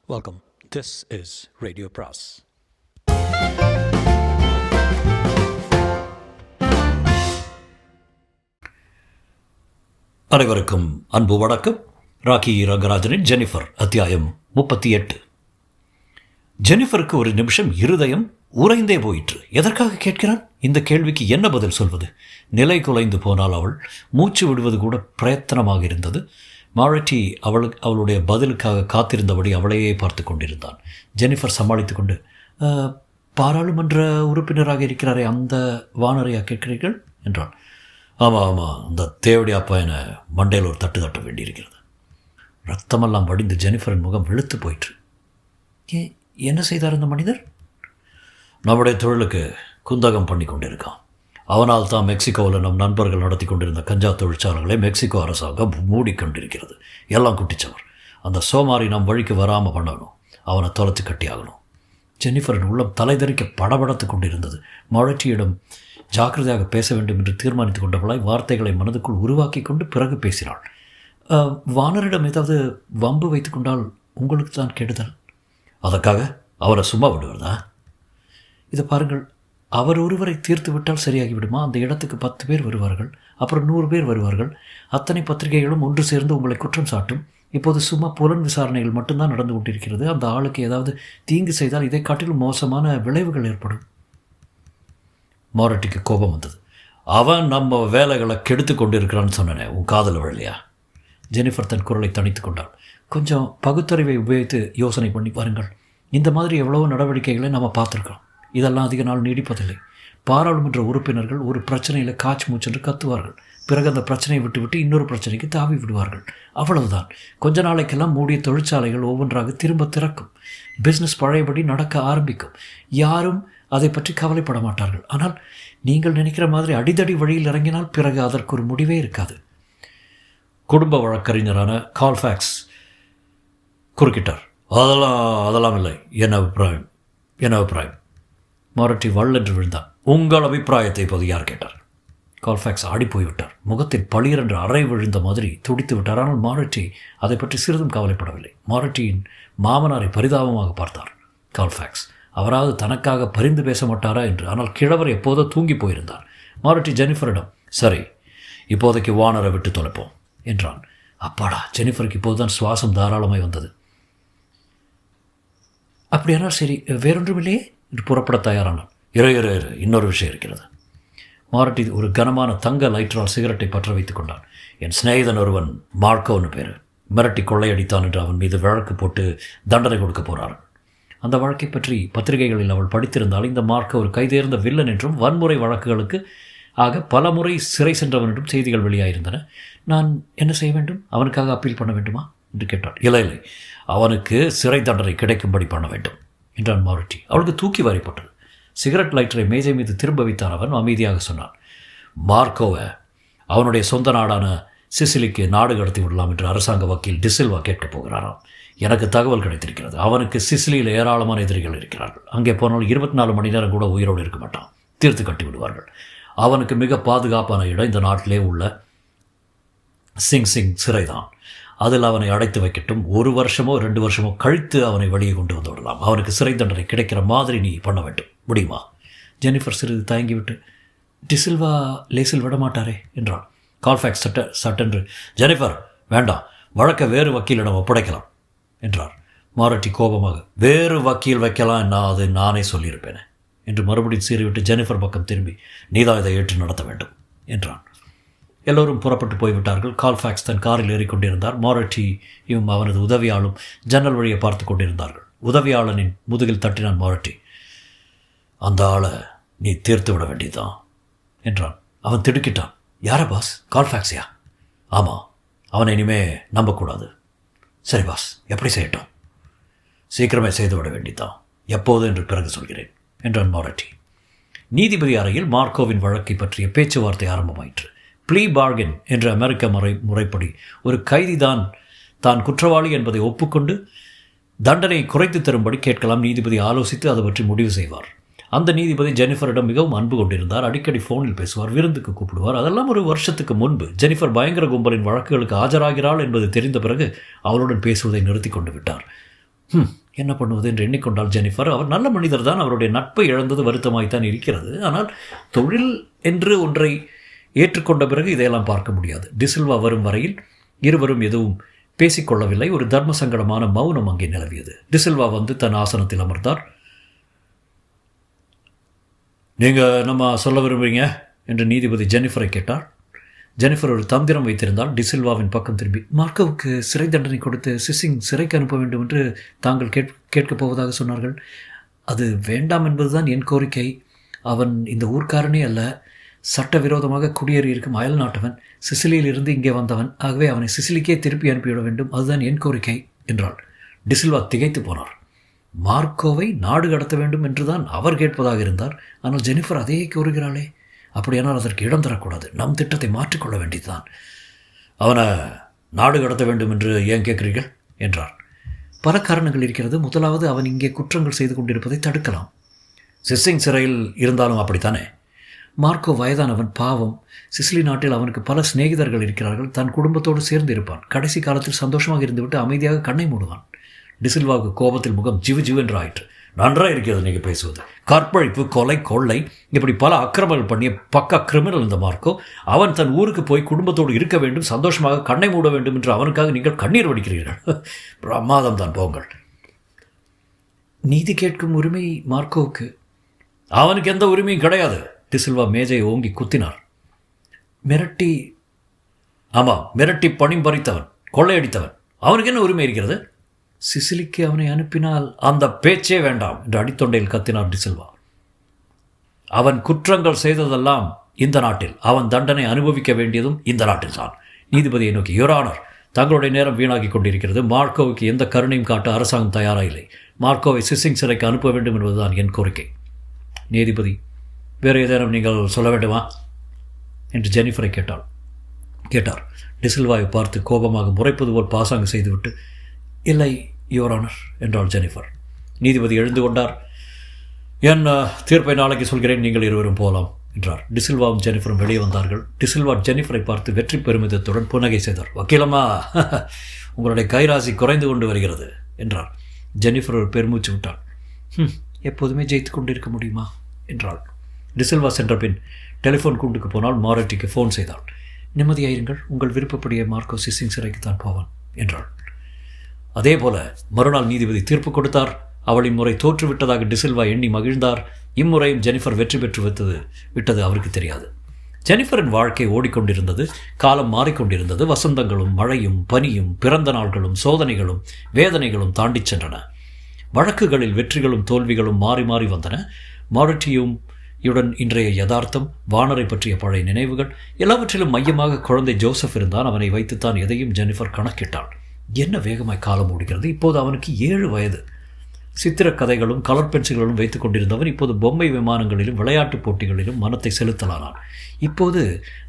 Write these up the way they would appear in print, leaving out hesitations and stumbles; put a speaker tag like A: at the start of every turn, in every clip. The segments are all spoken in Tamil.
A: Welcome. This is Radio Pras. அனைவருக்கும் அன்பு வணக்கம். ராக்கி ரங்கராஜனின் ஜெனிஃபர் அத்தியாயம் 38. ஜெனிஃபருக்கு ஒரு நிமிஷம் இருதயம் உறைந்தே போயிற்று. எதற்காக கேட்கிறான்? இந்த கேள்விக்கு என்ன பதில் சொல்வது? நிலை குலைந்து போனால் அவள் மூச்சு விடுவது கூட பிரயத்தனமாக இருந்தது. மாரட்டி அவளுடைய பதிலுக்காக காத்திருந்தபடி அவளையே பார்த்து கொண்டிருந்தான். ஜெனிஃபர் சமாளித்து கொண்டு, பாராளுமன்ற உறுப்பினராக இருக்கிறாரே அந்த வானரையா கேட்கிறீர்கள் என்றான். ஆமாம், அந்த தேவடி அப்பா என மண்டையில் ஒரு தட்டு தட்ட வேண்டியிருக்கிறது. ரத்தமெல்லாம் வடிந்து ஜெனிஃபரின் முகம் வெளுத்து போயிற்று. என்ன செய்தார் அந்த மனிதர்? நம்முடைய தொழிலுக்கு குந்தகம் பண்ணி கொண்டிருக்கான். அவனால் தான் மெக்சிகோவில் நம் நண்பர்கள் நடத்தி கொண்டிருந்த கஞ்சா தொழிற்சாலைகளை மெக்சிகோ அரசாங்கம் மூடிக்கொண்டிருக்கிறது. எல்லாம் குட்டிச்சவர். அந்த சோமாரி நம் வழிக்கு வராமல் பண்ணணும். அவனை தொலைத்து கட்டி ஆகணும். ஜெனிஃபரின் உள்ளம் தலைதறிக்க படபடத்து கொண்டிருந்தது. மாரட்டியிடம் ஜாக்கிரதையாக பேச வேண்டும் என்று தீர்மானித்து கொண்டவளாய் வார்த்தைகளை மனதுக்குள் உருவாக்கி கொண்டு பிறகு பேசினாள். வானரிடம் ஏதாவது வம்பு வைத்து கொண்டால் உங்களுக்கு தான் கெடுதல். அதற்காக அவரை சும்மா விடுவதா? இதை பாருங்கள், அவர் ஒருவரை தீர்த்து விட்டால் சரியாகிவிடுமா? அந்த இடத்துக்கு 10 பேர் வருவார்கள், அப்புறம் 100 பேர் வருவார்கள். அத்தனை பத்திரிகைகளும் ஒன்று சேர்ந்து உங்களை குற்றம் சாட்டும். இப்போது சும்மா புலன் விசாரணைகள் மட்டும்தான் நடந்து கொண்டிருக்கிறது. அந்த ஆளுக்கு ஏதாவது தீங்கு செய்தால் இதை காட்டிலும் மோசமான விளைவுகள் ஏற்படும். மாரட்டிக்கு கோபம் வந்தது. அவன் நம்ம வேலைகளை கெடுத்து கொண்டிருக்கிறான்னு சொன்னனே, உன் காதல் விழலையா? ஜெனிஃபர் தன் குரலை தணித்து கொண்டாள். கொஞ்சம் பகுத்தறிவை உபயோகித்து யோசனை பண்ணி பாருங்கள். இந்த மாதிரி எவ்வளவோ நடவடிக்கைகளை நம்ம பார்த்துருக்கோம். இதெல்லாம் அதிக நாள் நீடிப்பதில்லை. பாராளுமன்ற உறுப்பினர்கள் ஒரு பிரச்சனையில் காய்ச்சி மூச்சென்று கத்துவார்கள். பிறகு அந்த பிரச்சனையை விட்டு இன்னொரு பிரச்சனைக்கு தாவி விடுவார்கள். அவ்வளவுதான். கொஞ்ச நாளைக்கெல்லாம் மூடிய தொழிற்சாலைகள் ஒவ்வொன்றாக திரும்ப திறக்கும். பிஸ்னஸ் பழையபடி நடக்க ஆரம்பிக்கும். யாரும் அதை பற்றி கவலைப்பட மாட்டார்கள். ஆனால் நீங்கள் நினைக்கிற மாதிரி அடிதடி வழியில் இறங்கினால் பிறகு அதற்கு ஒரு முடிவே இருக்காது. குடும்ப வழக்கறிஞரான கால்ஃபேக்ஸ் குறுக்கிட்டார். அதெல்லாம் இல்லை. என்ன அபிப்பிராயம்? மாரட்டி வள்ளென்று விழுந்தான். உங்கள் அபிப்பிராயத்தை இப்போது யார் கேட்டார்? கால்ஃபேக்ஸ் ஆடி போய்விட்டார். முகத்தில் பளிர் என்று அறை விழுந்த மாதிரி துடித்து விட்டார். ஆனால் மாரட்டி அதை பற்றி சிறிதும் கவலைப்படவில்லை. மாரட்டியின் மாமனாரை பரிதாபமாக பார்த்தார் கால்ஃபேக்ஸ். அவராவது தனக்காக பரிந்து பேச மாட்டாரா என்று. ஆனால் கிழவர் எப்போதோ தூங்கி போயிருந்தார். மாரட்டி ஜெனிஃபரிடம், சரி, இப்போதைக்கு வானரை விட்டு தொலைப்போம் என்றான். அப்பாடா, ஜெனிஃபருக்கு இப்போதுதான் சுவாசம் தாராளமாய் வந்தது. அப்படியானால் சரி, வேறொன்றும் இல்லையே என்று புறப்பட தயாரானான். இரு, இன்னொரு விஷயம் இருக்கிறது. மாரட்டி ஒரு கனமான தங்க லைட்டரால் சிகரெட்டை பற்ற வைத்துக் கொண்டான். என் சிநேகிதன் ஒருவன் மார்க்கோன்னு பேர் மிரட்டி கொள்ளையடித்தான் என்று அவன் மீது வழக்கு போட்டு தண்டனை கொடுக்க போகிறார்கள். அந்த வழக்கை பற்றி பத்திரிகைகளில் அவள் படித்திருந்தால் இந்த மார்க்கோ ஒரு கைதேர்ந்த வில்லன் என்றும் வன்முறை வழக்குகளுக்கு ஆக பல முறை சிறை சென்றவனிடம் செய்திகள் வெளியாயிருந்தன. நான் என்ன செய்ய வேண்டும்? அவனுக்காக அப்பீல் பண்ண வேண்டுமா என்று கேட்டாள். இல்லை, அவனுக்கு சிறை தண்டனை கிடைக்கும்படி பண்ண வேண்டும் என்றான் மாரட்டி. அவளுக்கு தூக்கி வாரிப்பட்டது. சிகரெட் லைட்டரை மேஜை மீது திரும்ப வைத்தான். அவன் அமைதியாக சொன்னான், மார்க்கோவை அவனுடைய சொந்த நாடான சிசிலிக்கு நாடு கடத்தி விடலாம் என்று அரசாங்க வக்கீல் டிசில்வா கேட்கப் போகிறாராம். எனக்கு தகவல் கிடைத்திருக்கிறது. அவனுக்கு சிசிலியில் ஏராளமான எதிரிகள் இருக்கிறார்கள். அங்கே போனால் 24 மணி நேரம் கூட உயிரோடு இருக்க மாட்டான். தீர்த்து கட்டி விடுவார்கள். அவனுக்கு மிக பாதுகாப்பான இடம் இந்த நாட்டிலே உள்ள சிங் சிறைதான். அதில் அவனை அடைத்து வைக்கட்டும். 1 வருஷமோ 2 வருஷமோ கழித்து அவனை வெளியே கொண்டு வந்து விடலாம். அவனுக்கு சிறை தண்டனை கிடைக்கிற மாதிரி நீ பண்ண வேண்டும். முடியுமா? ஜெனிஃபர் சிறிது தயங்கிவிட்டு, டிசில்வா லேசில் விடமாட்டாரே என்றான். கால்ஃபேக்ஸ் சட்டென்று, ஜெனிஃபர் வேண்டாம், வழக்கை வேறு வக்கீலிடம் ஒப்படைக்கலாம் என்றார். மாரட்டி கோபமாக, வேறு வக்கீல் வைக்கலாம், நான் அது நானே சொல்லியிருப்பேனே என்று மறுபடியும் சீறிவிட்டு ஜெனிஃபர் பக்கம் திரும்பி, நீதான் இதை ஏற்று நடத்த வேண்டும் என்றான். எல்லோரும் புறப்பட்டு போய்விட்டார்கள். கால்ஃபேக்ஸ் தன் காரில் ஏறிக்கொண்டிருந்தார். மாரட்டியும் அவனது உதவியாளும் ஜன்னல் வழியை பார்த்து கொண்டிருந்தார்கள். உதவியாளனின் முதுகில் தட்டினான் மாரட்டி. அந்த ஆளை நீ தீர்த்து விட வேண்டியதுதான் என்றான். அவன் திடுக்கிட்டான். யார பாஸ்? கால்ஃபேக்ஸியா? ஆமாம், அவனை இனிமே நம்பக்கூடாது. சரி பாஸ், எப்படி செய்யட்டும்? சீக்கிரமே செய்து விட வேண்டியதுதான். எப்போது என்று பிறகு சொல்கிறேன் என்றான் மாரட்டி. நீதிபதி அறையில் மார்க்கோவின் வழக்கை பற்றிய பேச்சுவார்த்தை ஆரம்பமாயிற்று. ப்ளீ பார்கென் என்ற அமெரிக்க முறைப்படி ஒரு கைதி தான் குற்றவாளி என்பதை ஒப்புக்கொண்டு தண்டனை குறைத்து தரும்படி கேட்கலாம். நீதிபதி ஆலோசித்து அதை பற்றி முடிவு செய்வார். அந்த நீதிபதி ஜெனிஃபரிடம் மிகவும் அன்பு கொண்டிருந்தார். அடிக்கடி ஃபோனில் பேசுவார், விருந்துக்கு கூப்பிடுவார். அதெல்லாம் ஒரு வருஷத்துக்கு முன்பு. ஜெனிஃபர் பயங்கர கும்பலின் வழக்குகளுக்கு ஆஜராகிறாள் என்பது தெரிந்த பிறகு அவளுடன் பேசுவதை நிறுத்தி கொண்டு விட்டார். என்ன பண்ணுவது என்று எண்ணிக்கொண்டால் ஜெனிஃபர். அவர் நல்ல மனிதர் தான், அவருடைய நட்பை இழந்தது வருத்தமாய்த்தான் இருக்கிறது. ஆனால் தொழில் என்று ஒன்றை ஏற்றுக்கொண்ட பிறகு இதையெல்லாம் பார்க்க முடியாது. டிசில்வா வரும் வரையில் இருவரும் எதுவும் பேசிக்கொள்ளவில்லை. ஒரு தர்ம சங்கடமான மௌனம் அங்கே நிலவியது. டிசில்வா வந்து தன் ஆசனத்தில் அமர்ந்தார். நீங்கள் நம்ம சொல்ல விரும்புகிறீங்க என்று நீதிபதி ஜெனிஃபரை கேட்டார். ஜெனிஃபர் ஒரு தந்திரம் வைத்திருந்தால். டிசில்வாவின் பக்கம் திரும்பி, மார்க்கோவுக்கு சிறை தண்டனை கொடுத்து சிசிங் சிறைக்கு அனுப்ப வேண்டும் என்று தாங்கள் கேட்கப் போவதாக சொன்னார்கள். அது வேண்டாம் என்பதுதான் என் கோரிக்கை. அவன் இந்த ஊர்க்காரனே அல்ல, சட்டவிரோதமாக குடியேறியிருக்கும் அயல் நாட்டவன், சிசிலியில் இருந்து இங்கே வந்தவன். ஆகவே அவனை சிசிலிக்கே திருப்பி அனுப்பிவிட வேண்டும், அதுதான் என் கோரிக்கை என்றாள். டிசில்வா திகைத்து போனார். மார்க்கோவை நாடு கடத்த வேண்டும் என்றுதான் அவர் கேட்பதாக இருந்தார். ஆனால் ஜெனிஃபர் அதையே கோருகிறாளே. அப்படியானால் அதற்கு இடம் தரக்கூடாது. நம் திட்டத்தை மாற்றிக்கொள்ள வேண்டியதுதான். அவனை நாடு கடத்த வேண்டும் என்று ஏன் கேட்கிறீர்கள் என்றார். பல காரணங்கள் இருக்கிறது. முதலாவது, அவன் இங்கே குற்றங்கள் செய்து கொண்டிருப்பதை தடுக்கலாம். சிசிங் சிறையில் இருந்தாலும் அப்படித்தானே? மார்க்கோ வயதானவன், பாவம். சிசிலி நாட்டில் அவனுக்கு பல சிநேகிதர்கள் இருக்கிறார்கள். தன் குடும்பத்தோடு சேர்ந்து இருப்பான். கடைசி காலத்தில் சந்தோஷமாக இருந்துவிட்டு அமைதியாக கண்ணை மூடுவான். டிசில்வாவுக்கு கோபத்தில் முகம் ஜிவு ஜிவென்று ஆயிற்று. நன்றாக இருக்கிறது நீங்கள் பேசுவது. கற்பழிப்பு, கொலை, கொள்ளை, இப்படி பல அக்கிரமங்கள் பண்ணிய பக்கா கிரிமினல் இந்த மார்க்கோ. அவன் தன் ஊருக்கு போய் குடும்பத்தோடு இருக்க வேண்டும், சந்தோஷமாக கண்ணை மூட வேண்டும் என்று அவனுக்காக நீங்கள் கண்ணீர் வடிக்கிறீர்கள். பிரமாதம் தான், போங்கள். நீதி கேட்கும் உரிமை மார்க்கோவுக்கு. அவனுக்கு எந்த உரிமையும் கிடையாது. டிசில்வா மேஜையை ஓங்கி குத்தினார். மிரட்டி பணம் பறித்தவன், கொள்ளையடித்தவன், அவனுக்கு என்ன உரிமை இருக்கிறது? சிசிலிக்கு அவனை அனுப்பினால் அந்த பேச்சே வேண்டாம் என்று அடித்தொண்டையில் கத்தினார் டிசில்வா. அவன் குற்றங்கள் செய்ததெல்லாம் இந்த நாட்டில், அவன் தண்டனை அனுபவிக்க வேண்டியதும் இந்த நாட்டில் தான். நீதிபதியை நோக்கி, யுவர் ஆனர், தங்களுடைய நேரம் வீணாகி கொண்டிருக்கிறது. மார்க்கோவுக்கு எந்த கருணையும் காட்ட அரசாங்கம் தயாராக இல்லை. மார்க்கோவை சிசிங் சிறைக்கு அனுப்ப வேண்டும் என்பதுதான் என் கோரிக்கை. நீதிபதி, வேறு ஏதேனும் நீங்கள் சொல்ல வேண்டுமா என்று ஜெனிஃபரை கேட்டார். டிசில்வாவை பார்த்து கோபமாக முறைப்பது போல் பாசாங்கு செய்துவிட்டு, இல்லை யுவர் ஆனர் என்றாள் ஜெனிஃபர். நீதிபதி எழுந்து கொண்டார். என் தீர்ப்பை நாளைக்கு சொல்கிறேன், நீங்கள் இருவரும் போகலாம் என்றார். டிசில்வாவும் ஜெனிஃபரும் வெளியே வந்தார்கள். டிசில்வா ஜெனிஃபரை பார்த்து வெற்றி பெருமிதத்துடன் புன்னகை செய்தார். வக்கீலம்மா, உங்களுடைய கைராசி குறைந்து கொண்டு வருகிறது என்றார். ஜெனிஃபர் ஒரு பெருமூச்சு விட்டாள். எப்போதுமே ஜெயித்து கொண்டிருக்க முடியுமா என்றாள். டிசில்வா சென்ற பின் டெலிஃபோன் கூண்டுக்கு போனால் மாரட்டிக்கு ஃபோன் செய்தாள். நிம்மதியாயிருங்கள், உங்கள் விருப்பப்படியே மார்க்கோ சிசிங் சிறைக்கு தான் போவான் என்றாள். அதே போல மறுநாள் நீதிபதி தீர்ப்பு கொடுத்தார். அவளின் முறை தோற்றுவிட்டதாக டிசில்வா எண்ணி மகிழ்ந்தார். இம்முறையும் ஜெனிஃபர் வெற்றி பெற்று விட்டது அவருக்கு தெரியாது. ஜெனிஃபரின் வாழ்க்கை ஓடிக்கொண்டிருந்தது. காலம் மாறிக்கொண்டிருந்தது. வசந்தங்களும் மழையும் பனியும் பிறந்த நாள்களும் சோதனைகளும் வேதனைகளும் தாண்டிச் சென்றன. வழக்குகளில் வெற்றிகளும் தோல்விகளும் மாறி மாறி வந்தன. மாரட்டியும் இயுடன் இன்றைய யதார்த்தம், வானரை பற்றிய பழைய நினைவுகள், எல்லாவற்றிலும் மையமாக குழந்தை ஜோசப் இருந்தான். அவனை வைத்துத்தான் எதையும் ஜெனிஃபர் கணக்கிட்டாள். என்ன வேகமாய் காலம் ஓடுகிறது. இப்போது அவனுக்கு 7 வயது. சித்திரக்கதைகளும் கலர் பென்சில்களும் வைத்துக் கொண்டிருந்தவன் இப்போது பொம்மை விமானங்களிலும் விளையாட்டுப் போட்டிகளிலும் மனத்தை செலுத்தலானான். இப்போது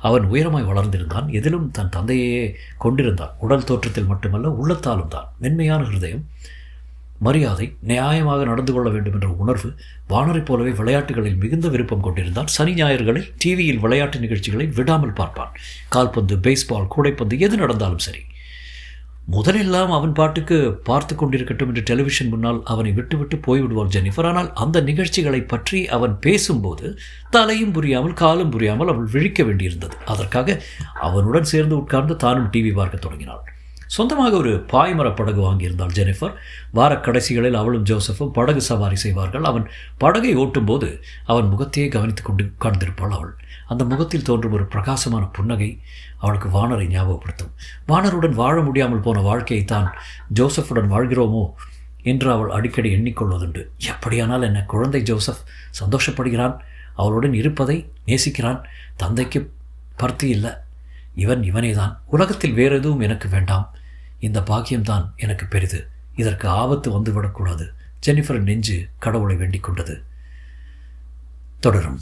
A: அவன் உயரமாய் வளர்ந்திருந்தான். எதிலும் தன் தந்தையே கொண்டிருந்தான். உடல் தோற்றத்தில் மட்டுமல்ல, உள்ளத்தாலும் தான். மென்மையான ஹிருதயம், மரியாதை, நியாயமாக நடந்து கொள்ள வேண்டும் என்ற உணர்வு. வானரைப் போலவே விளையாட்டுகளில் மிகுந்த விருப்பம் கொண்டிருந்தான். சனி ஞாயிறுகளில் டிவியில் விளையாட்டு நிகழ்ச்சிகளை விடாமல் பார்ப்பான். கால்பந்து, பேஸ்பால், கூடைப்பந்து, எது நடந்தாலும் சரி. முதலெல்லாம் அவன் பாட்டுக்கு பார்த்து கொண்டிருக்கட்டும் என்று டெலிவிஷன் முன்னால் அவனை விட்டுவிட்டு போய்விடுவாள் ஜெனிஃபர். ஆனால் அந்த நிகழ்ச்சிகளை பற்றி அவன் பேசும்போது தலையும் புரியாமல் காலும் புரியாமல் அவள் விழிக்க வேண்டியிருந்தது. அதற்காக அவனுடன் சேர்ந்து உட்கார்ந்து தானும் டிவி பார்க்க தொடங்கினாள். சொந்தமாக ஒரு பாய்மர படகு வாங்கியிருந்தாள் ஜெனிஃபர். வார கடைசிகளில் அவளும் ஜோசப்பும் படகு சவாரி செய்வார்கள். அவன் படகை ஓட்டும்போது அவன் முகத்தையே கவனித்துக் கொண்டு உட்கார்ந்திருப்பாள் அவள். அந்த முகத்தில் தோன்றும் ஒரு பிரகாசமான புன்னகை அவளுக்கு வானரை ஞாபகப்படுத்தும். வானருடன் வாழ முடியாமல் போன வாழ்க்கையை தான் ஜோசப்புடன் வாழ்கிறோமோ என்று அவள் அடிக்கடி எண்ணிக்கொள்வதுண்டு. எப்படியானால் என்ன, குழந்தை ஜோசப் சந்தோஷப்படுகிறான், அவளுடன் இருப்பதை நேசிக்கிறான். தந்தைக்கு பர்த்தி இல்லை, இவனே தான். உலகத்தில் வேறு எதுவும் எனக்கு வேண்டாம். இந்த பாக்கியம்தான் எனக்கு பெரிது. இதற்கு ஆபத்து வந்துவிடக்கூடாது. ஜெனிஃபர் நெஞ்சு கடவுளை வேண்டிக் கொண்டது. தொடரும்.